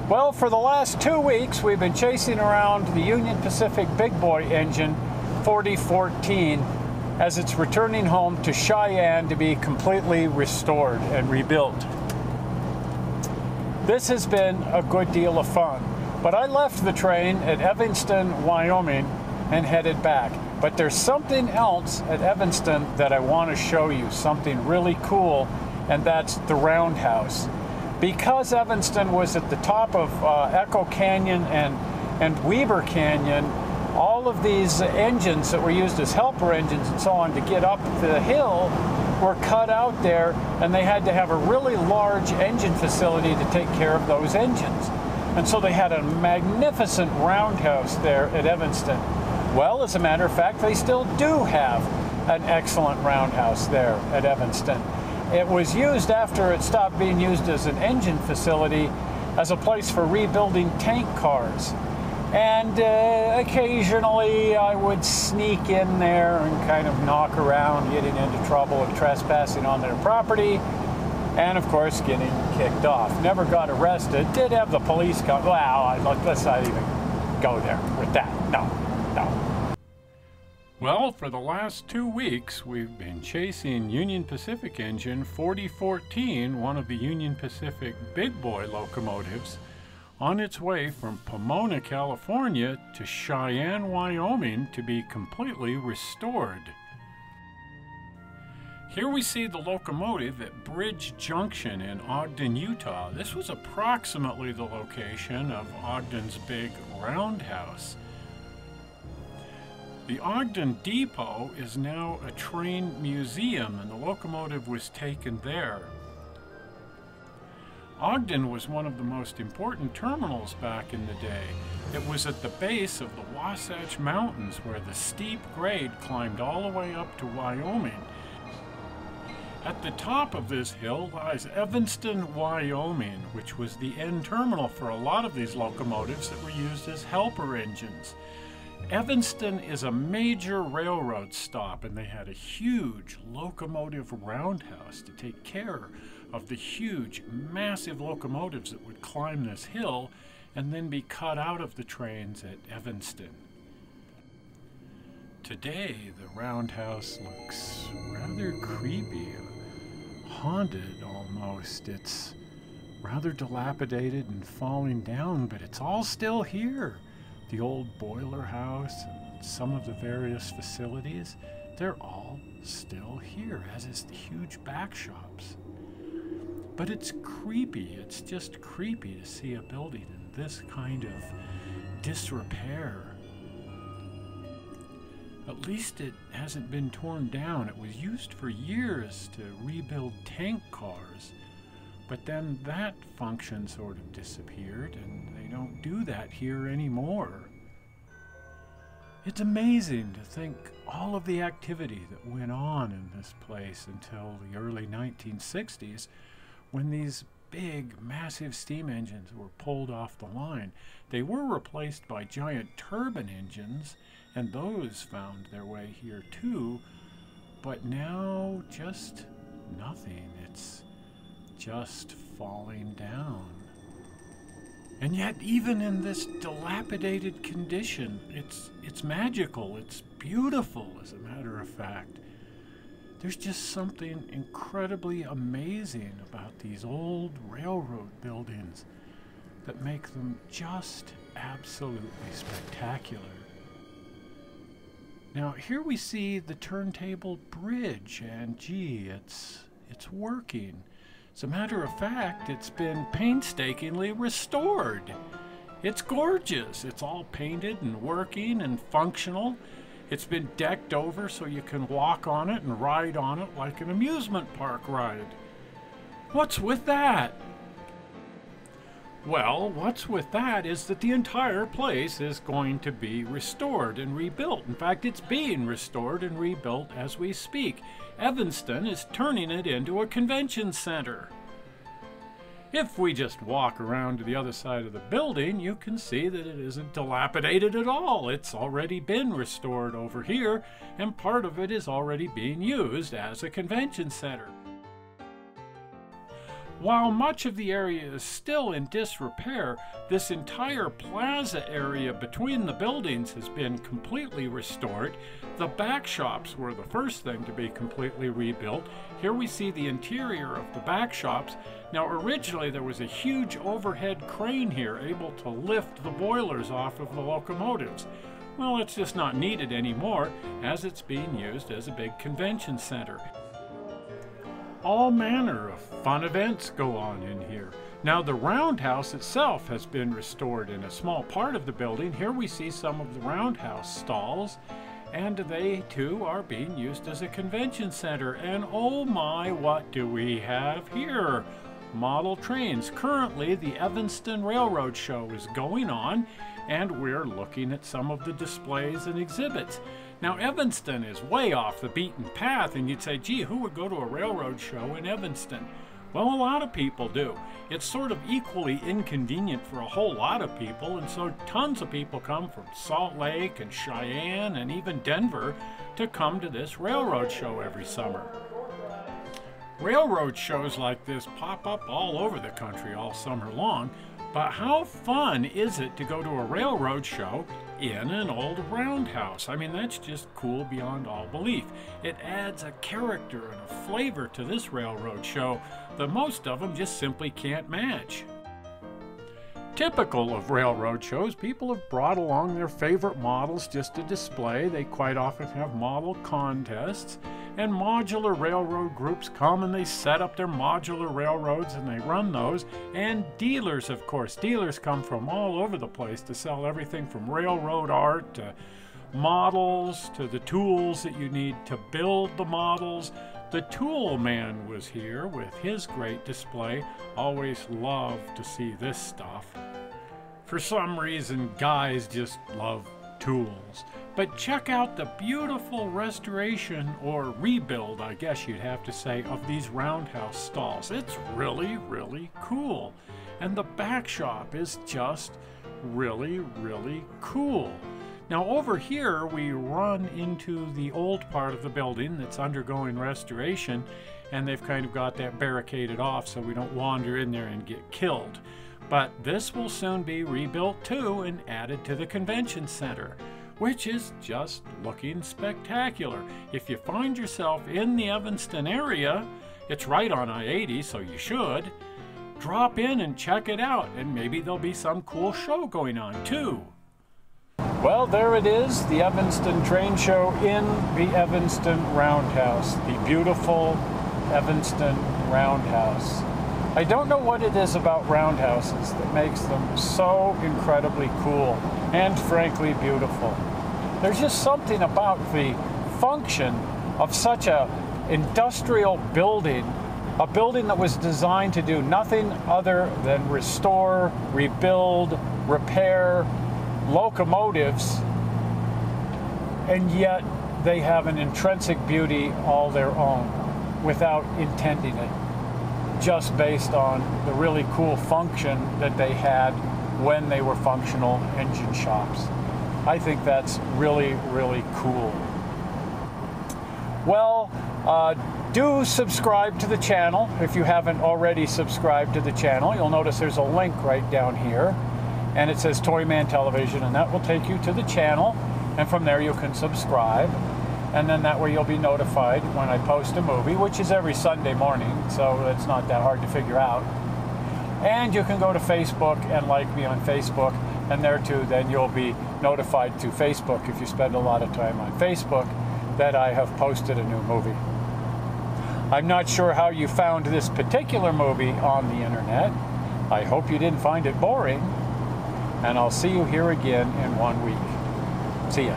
Well, for the last 2 weeks, we've been chasing around the Union Pacific Big Boy engine 4014 as it's returning home to Cheyenne to be completely restored and rebuilt. This has been a good deal of fun, but I left the train at Evanston, Wyoming, and headed back. But there's something else at Evanston that I want to show you, something really cool, and that's the Roundhouse. Because Evanston was at the top of Echo Canyon and Weber Canyon, all of these engines that were used as helper engines and so on to get up the hill were cut out there, and they had to have a really large engine facility to take care of those engines. And so they had a magnificent roundhouse there at Evanston. Well, as a matter of fact, they still do have an excellent roundhouse there at Evanston. It was used after it stopped being used as an engine facility as a place for rebuilding tank cars. And occasionally I would sneak in there and kind of knock around, getting into trouble of trespassing on their property, and of course getting kicked off. Never got arrested. Did have the police come. Well, let's not even go there with that. No. Well, for the last 2 weeks, we've been chasing Union Pacific engine 4014, one of the Union Pacific Big Boy locomotives, on its way from Pomona, California to Cheyenne, Wyoming to be completely restored. Here we see the locomotive at Bridge Junction in Ogden, Utah. This was approximately the location of Ogden's big roundhouse. The Ogden Depot is now a train museum, and the locomotive was taken there. Ogden was one of the most important terminals back in the day. It was at the base of the Wasatch Mountains, where the steep grade climbed all the way up to Wyoming. At the top of this hill lies Evanston, Wyoming, which was the end terminal for a lot of these locomotives that were used as helper engines. Evanston is a major railroad stop, and they had a huge locomotive roundhouse to take care of the huge, massive locomotives that would climb this hill and then be cut out of the trains at Evanston. Today, the roundhouse looks rather creepy, haunted almost. It's rather dilapidated and falling down, but it's all still here. The old boiler house and some of the various facilities, they're all still here, as is the huge back shops. But it's creepy. It's just creepy to see a building in this kind of disrepair. At least it hasn't been torn down. It was used for years to rebuild tank cars, but then that function sort of disappeared, and they don't do that here anymore. It's amazing to think all of the activity that went on in this place until the early 1960s, when these big, massive steam engines were pulled off the line. They were replaced by giant turbine engines, and those found their way here too, but now just nothing. It's just falling down. And yet, even in this dilapidated condition, it's magical, it's beautiful, as a matter of fact. There's just something incredibly amazing about these old railroad buildings that make them just absolutely spectacular. Now, here we see the Turntable Bridge, and gee, it's working. As a matter of fact, it's been painstakingly restored. It's gorgeous. It's all painted and working and functional. It's been decked over so you can walk on it and ride on it like an amusement park ride. What's with that? Well, what's with that is that the entire place is going to be restored and rebuilt. In fact, it's being restored and rebuilt as we speak. Evanston is turning it into a convention center. If we just walk around to the other side of the building, you can see that it isn't dilapidated at all. It's already been restored over here, and part of it is already being used as a convention center. While much of the area is still in disrepair, this entire plaza area between the buildings has been completely restored. The back shops were the first thing to be completely rebuilt. Here we see the interior of the back shops. Now originally there was a huge overhead crane here able to lift the boilers off of the locomotives. Well, it's just not needed anymore as it's being used as a big convention center. All manner of fun events go on in here. Now the Roundhouse itself has been restored in a small part of the building. Here we see some of the Roundhouse stalls, and they too are being used as a convention center. And oh my, what do we have here? Model trains. Currently the Evanston Railroad Show is going on, and we're looking at some of the displays and exhibits. Now Evanston is way off the beaten path, and you'd say, gee, who would go to a railroad show in Evanston? Well, a lot of people do. It's sort of equally inconvenient for a whole lot of people, and so tons of people come from Salt Lake and Cheyenne and even Denver to come to this railroad show every summer. Railroad shows like this pop up all over the country all summer long, but how fun is it to go to a railroad show in an old roundhouse? I mean, that's just cool beyond all belief. It adds a character and a flavor to this railroad show that most of them just simply can't match. Typical of railroad shows, people have brought along their favorite models just to display. They quite often have model contests, and modular railroad groups come and they set up their modular railroads and they run those. And dealers, of course, dealers come from all over the place to sell everything from railroad art to models to the tools that you need to build the models. The tool man was here with his great display. Always love to see this stuff. For some reason, guys just love tools. But check out the beautiful restoration, or rebuild, I guess you'd have to say, of these roundhouse stalls. It's really, really cool. And the back shop is just really, really cool. Now over here we run into the old part of the building that's undergoing restoration, and they've kind of got that barricaded off so we don't wander in there and get killed. But this will soon be rebuilt too and added to the convention center, which is just looking spectacular. If you find yourself in the Evanston area, it's right on I-80, so you should drop in and check it out, and maybe there'll be some cool show going on too. Well, there it is, the Evanston train show in the Evanston Roundhouse, the beautiful Evanston Roundhouse. I don't know what it is about roundhouses that makes them so incredibly cool and frankly beautiful. There's just something about the function of such an industrial building, a building that was designed to do nothing other than restore, rebuild, repair locomotives, and yet they have an intrinsic beauty all their own without intending it, just based on the really cool function that they had when they were functional engine shops. I think that's really, really cool. Well, do subscribe to the channel if you haven't already subscribed to the channel. You'll notice there's a link right down here, and it says Toyman Television, and that will take you to the channel, and from there you can subscribe, and then that way you'll be notified when I post a movie, which is every Sunday morning, so it's not that hard to figure out. And you can go to Facebook and like me on Facebook, and there too then you'll be notified through Facebook if you spend a lot of time on Facebook that I have posted a new movie. I'm not sure how you found this particular movie on the internet. I hope you didn't find it boring, and I'll see you here again in 1 week. See ya.